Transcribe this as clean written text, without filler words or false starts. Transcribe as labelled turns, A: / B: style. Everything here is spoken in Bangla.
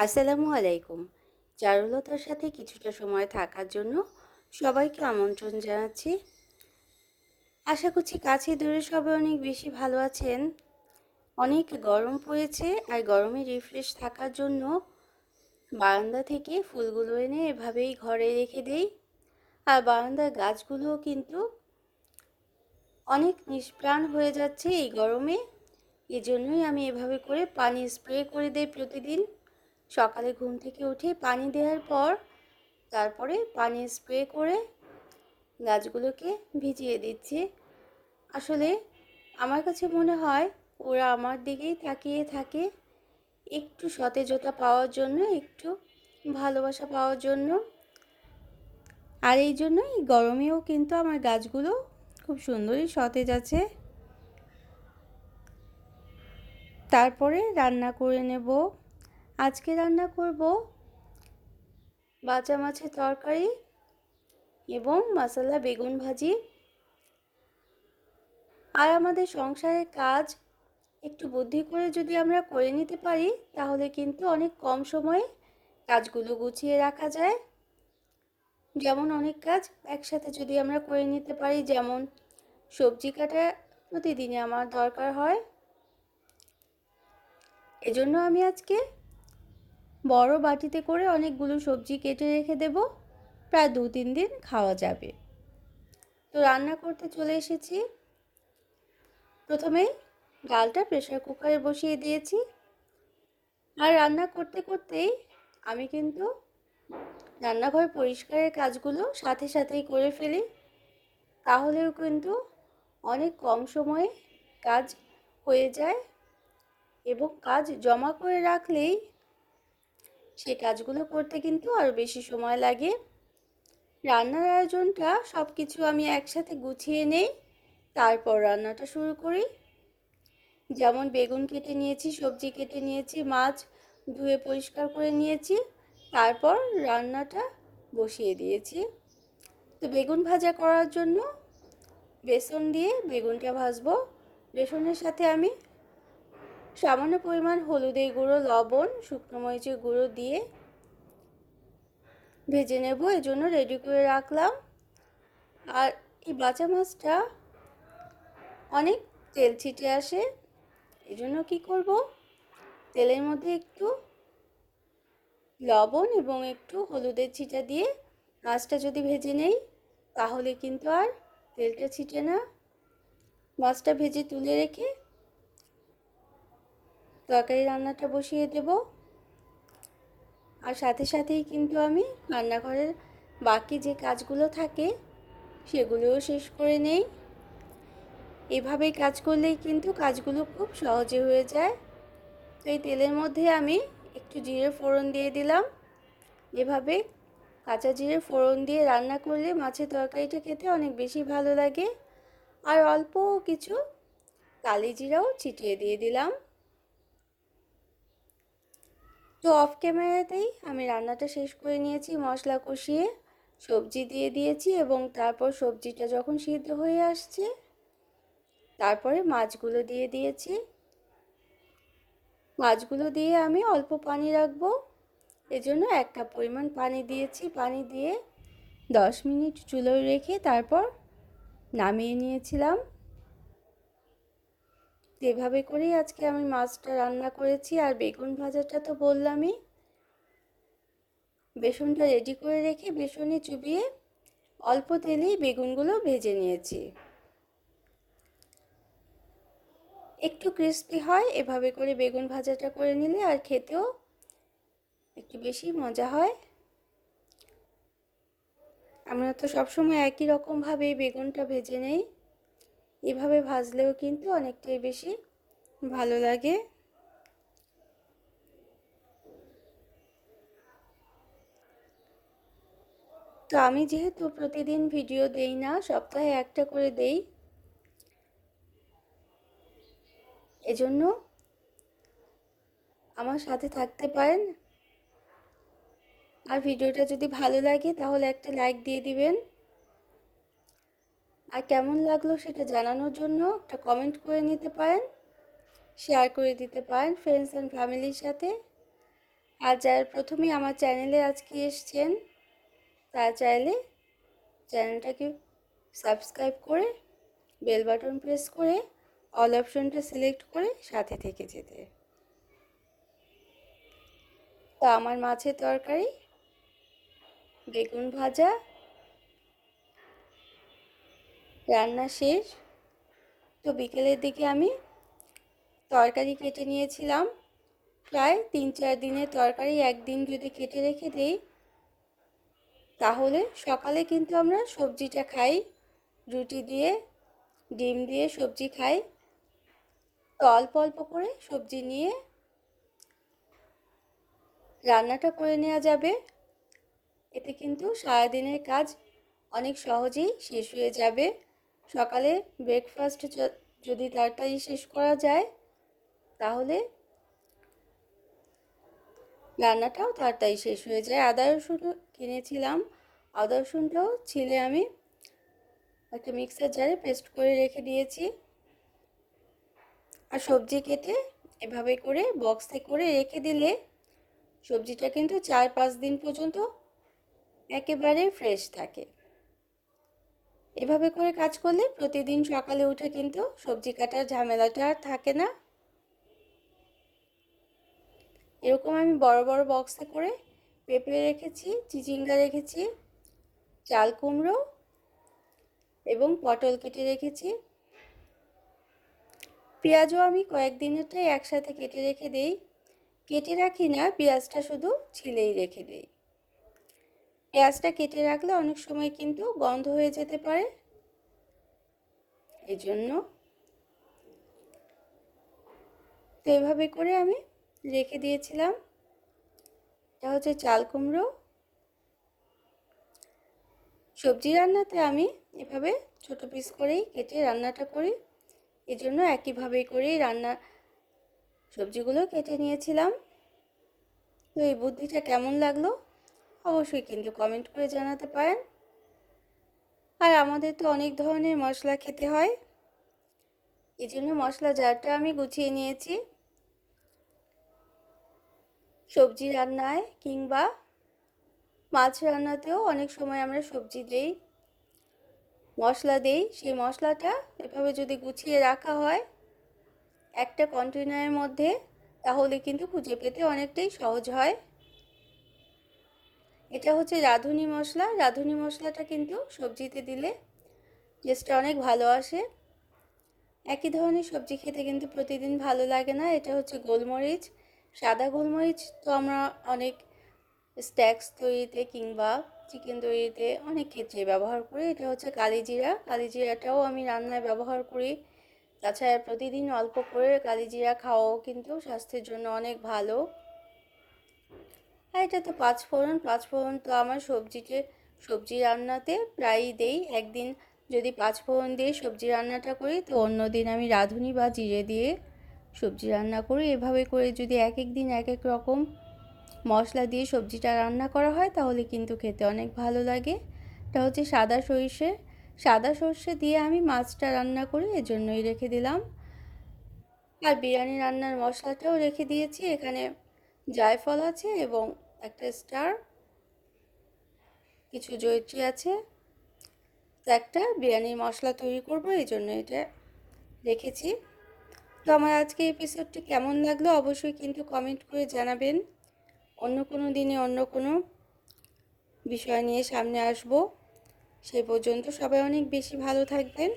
A: আসসালামু আলাইকুম। চারুলতার সাথে কিছুটা সময় থাকার জন্য সবাইকে আমন্ত্রণ জানাচ্ছি। আশা করছি কাছে দূরে সবাই অনেক বেশি ভালো আছেন। অনেক গরম পড়েছে আর গরমে রিফ্রেশ থাকার জন্য বারান্দা থেকে ফুলগুলো এনে এভাবেই ঘরে রেখে দেই। আর বারান্দার গাছগুলোও কিন্তু অনেক নিষ্প্রাণ হয়ে যাচ্ছে এই গরমে। এজন্যই আমি এভাবে করে পানি স্প্রে করে দেই প্রতিদিন। সকালে ঘুম থেকে উঠে পানি দেওয়ার পর তারপরে পানি স্প্রে করে গাছগুলোকে ভিজিয়ে দিচ্ছি। আসলে আমার কাছে মনে হয় ওরা আমার দিকেই তাকিয়ে থাকে, একটু সতেজতা পাওয়ার জন্য, একটু ভালোবাসা পাওয়ার জন্য। আর এই জন্যই গরমেও কিন্তু আমার গাছগুলো খুব সুন্দরই সতেজ আছে। তারপরে রান্না করে নেব। আজকে রান্না করব বাটা মাছের তরকারি এবং মশলা বেগুন ভাজি। আর আমাদের সংসারের কাজ একটু বুদ্ধি করে যদি আমরা করে নিতে পারি তাহলে কিন্তু অনেক কম সময়ে কাজগুলো গুছিয়ে রাখা যায়। যেমন অনেক কাজ একসাথে যদি আমরা করে নিতে পারি, যেমন সবজি কাটা প্রতিদিনই আমার দরকার হয়। এজন্য আমি আজকে বড় বাটিতে করে অনেকগুলো সবজি কেটে রেখে দেব, প্রায় 2-3 দিন খাওয়া যাবে। তো রান্না করতে চলে এসেছি। প্রথমেই ডালটা প্রেসার কুকারে বসিয়ে দিয়েছি। আর রান্না করতে করতেই আমি কিন্তু রান্নাঘর পরিষ্কারের কাজগুলো সাথে সাথেই করে ফেলি। তাহলেও কিন্তু অনেক কম সময়ে কাজ হয়ে যায় এবং কাজ জমা করে রাখলেই সেই কাজগুলো করতে কিন্তু আরও বেশি সময় লাগে। রান্নার আয়োজনটা সব কিছু আমি একসাথে গুছিয়ে নেই, তারপর রান্নাটা শুরু করি। যেমন বেগুন কেটে নিয়েছি, সবজি কেটে নিয়েছি, মাছ ধুয়ে পরিষ্কার করে নিয়েছি, তারপর রান্নাটা বসিয়ে দিয়েছি। তো বেগুন ভাজা করার জন্য বেসন দিয়ে বেগুনটা ভাজবো। বেসনের সাথে আমি সামান্য পরিমাণ হলুদের গুঁড়ো, লবণ, শুকনো মরিচের গুঁড়ো দিয়ে ভেজে নেব, এজন্য রেডি করে রাখলাম। আর এই বাটা মাছটা অনেক তেল ছিটে আসে, এজন্য কি করব, তেলের মধ্যে একটু লবণ এবং একটু হলুদের ছিটা দিয়ে মাছটা যদি ভেজে নেই তাহলে কিন্তু আর তেলটা ছিটে না। মাছটা ভেজে তুলে রেখে তরকারি রান্নাটা বসিয়ে দেব। আর সাথে সাথেই কিন্তু আমি রান্নাঘরের বাকি যে কাজগুলো থাকে সেগুলোও শেষ করে নেই। এভাবেই কাজ করলেই কিন্তু কাজগুলো খুব সহজে হয়ে যায়। তো এই তেলের মধ্যে আমি একটু জিরে ফোড়ন দিয়ে দিলাম। এভাবে কাঁচা জিরে ফোড়ন দিয়ে রান্না করলে মাছের তরকারিটা খেতে অনেক বেশি ভালো লাগে। আর অল্প কিছু কালি জিরাও ছিটিয়ে দিয়ে দিলাম। তো অফ ক্যামেরাতেই আমি রান্নাটা শেষ করে নিয়েছি। মশলা কষিয়ে সবজি দিয়ে দিয়েছি এবং তারপর সবজিটা যখন সিদ্ধ হয়ে আসছে তারপরে মাছগুলো দিয়ে দিয়েছি। মাছগুলো দিয়ে আমি অল্প পানি রাখবো, এজন্য 1 কাপ পরিমাণ পানি দিয়েছি। পানি দিয়ে 10 মিনিট চুলোয় রেখে তারপর নামিয়ে নিয়েছিলাম। এভাবে করেই আজকে আমি মাছটা রান্না করেছি। আর বেগুন ভাজাটা তো বললামই, বেসনটা রেডি করে রেখে বেসনে চুবিয়ে অল্প তেলেই বেগুনগুলো ভেজে নিয়েছি। একটু ক্রিস্পি হয় এভাবে করে বেগুন ভাজাটা করে নিলে, আর খেতেও একটু বেশি মজা হয়। আমরা তো সবসময় একই রকমভাবে বেগুনটা ভেজে নেই, এভাবে ভাজলেও কিন্তু অনেকটাই বেশি ভালো লাগে। তো আমি যেহেতু প্রতিদিন ভিডিও দেই না, সপ্তাহে একটা করে দেই, এজন্য আমার সাথে থাকতে পারেন। আর ভিডিওটা যদি ভালো লাগে তাহলে একটা লাইক দিয়ে দিবেন। আর কেমন লাগলো সেটা জানানোর জন্য একটা কমেন্ট করে নিতে পারেন, শেয়ার করে দিতে পারেন ফ্রেন্ডস অ্যান্ড ফ্যামিলির সাথে। আর যারা প্রথমেই আমার চ্যানেলে আজকে এসছেন তারা চাইলে চ্যানেলটাকে সাবস্ক্রাইব করে বেল বাটন প্রেস করে অল অপশনটা সিলেক্ট করে সাথে থেকে যেতে। তো আমার মাছের তরকারি, বেগুন ভাজা রান্না শেষ। তো বিকেলের দিকে আমি তরকারি কেটে নিয়েছিলাম, প্রায় 3-4 দিনের তরকারি একদিন যদি কেটে রেখে দিই তাহলে সকালে কিন্তু আমরা সবজিটা খাই, রুটি দিয়ে ডিম দিয়ে সবজি খাই। তো অল্প অল্প করে সবজি নিয়ে রান্নাটা করে নেওয়া যাবে, এতে কিন্তু সারাদিনের কাজ অনেক সহজেই শেষ হয়ে যাবে। সকালে ব্রেকফাস্ট যদি তাড়াতাড়ি শেষ করা যায় তাহলে রান্নাটাও তাড়াতাড়ি শেষ হয়ে যায়। আদা রসুন কিনেছিলাম, আদা রসুনটাও ছিলে আমি একটা মিক্সার জারে পেস্ট করে রেখে দিয়েছি। আর সবজি কেটে এভাবে করে বক্সে করে রেখে দিলে সবজিটা কিন্তু 4-5 দিন পর্যন্ত একেবারে ফ্রেশ থাকে। এভাবে করে কাজ করলে প্রতিদিন সকালে উঠে কিন্তু সবজি কাটার ঝামেলাটা আর থাকে না। এরকম আমি বড় বড় বক্সে করে পেঁপে রেখেছি, চিচিঙ্গা রেখেছি, চাল কুমড়ো এবং পটল কেটে রেখেছি। পেঁয়াজও আমি কয়েকদিনেরটাই একসাথে কেটে রেখে দেই, কেটে রাখি না, পেঁয়াজটা শুধু ছিলেই রেখে দেই। পেঁয়াজটা কেটে রাখলে অনেক সময় কিন্তু গন্ধ হয়ে যেতে পারে, এই জন্য। তো এভাবে করে আমি রেখে দিয়েছিলাম। এটা হচ্ছে চাল কুমড়ো। সবজি রান্নাতে আমি এভাবে ছোট পিস করেই কেটে রান্নাটা করি, এই জন্য একইভাবেই করেই সবজিগুলো কেটে নিয়েছিলাম। তো এই বুদ্ধিটা কেমন লাগলো অবশ্যই কিন্তু কমেন্ট করে জানাতে পারেন। আর আমাদের তো অনেক ধরনের মশলা খেতে হয়, এই জন্য মশলা জারটা আমি গুছিয়ে নিয়েছি। সবজি রান্নায় কিংবা মাছ রান্নাতেও অনেক সময় আমরা সবজি দেই, মশলা দেই। সেই মশলাটা এভাবে যদি গুছিয়ে রাখা হয় একটা কন্টেনারের মধ্যে তাহলে কিন্তু খুঁজে পেতে অনেকটাই সহজ হয়। এটা হচ্ছে রাঁধুনি মশলা। রাঁধুনি মশলাটা কিন্তু সবজিতে দিলে টেস্টটা অনেক ভালো আসে। একই ধরনের সবজি খেতে কিন্তু প্রতিদিন ভালো লাগে না। এটা হচ্ছে গোলমরিচ, সাদা গোলমরিচ। তো আমরা অনেক স্ন্যাক্স তৈরিতে কিংবা চিকেন তৈরিতে অনেক ক্ষেত্রে ব্যবহার করি। এটা হচ্ছে কালিজিরা, কালিজিরাটাও আমি রান্নায় ব্যবহার করি। তাছাড়া প্রতিদিন অল্প করে কালিজিরা খাওয়াও কিন্তু স্বাস্থ্যের জন্য অনেক ভালো। আর এটা তো পাঁচফোড়ন, পাঁচফোড়ন তো আমার সবজি রান্নাতে প্রায়ই দেই। একদিন যদি পাঁচফোড়ন দিয়ে সবজি রান্নাটা করি তো অন্য দিন আমি রাঁধুনি বা জিরে দিয়ে সবজি রান্না করি। এভাবে করে যদি এক এক দিন এক এক রকম মশলা দিয়ে সবজিটা রান্না করা হয় তাহলে কিন্তু খেতে অনেক ভালো লাগে। এটা হচ্ছে সাদা সর্ষে দিয়ে আমি মাছটা রান্না করি, এজন্যই রেখে দিলাম। আর বিরিয়ানি রান্নার মশলাটাও রেখে দিয়েছি। এখানে জায়ফল আছে এবং একটা স্টার, কিছু জয়িত্রী আছে। তো একটা বিরিয়ানির মশলা তৈরি করব, এই জন্য এটা রেখেছি। তো আমার আজকে এপিসোডটি কেমন লাগলো অবশ্যই কিন্তু কমেন্ট করে জানাবেন। অন্য কোনো দিনে অন্য কোনো বিষয় নিয়ে সামনে আসব। সেই পর্যন্ত সবাই অনেক বেশি ভালো থাকবেন।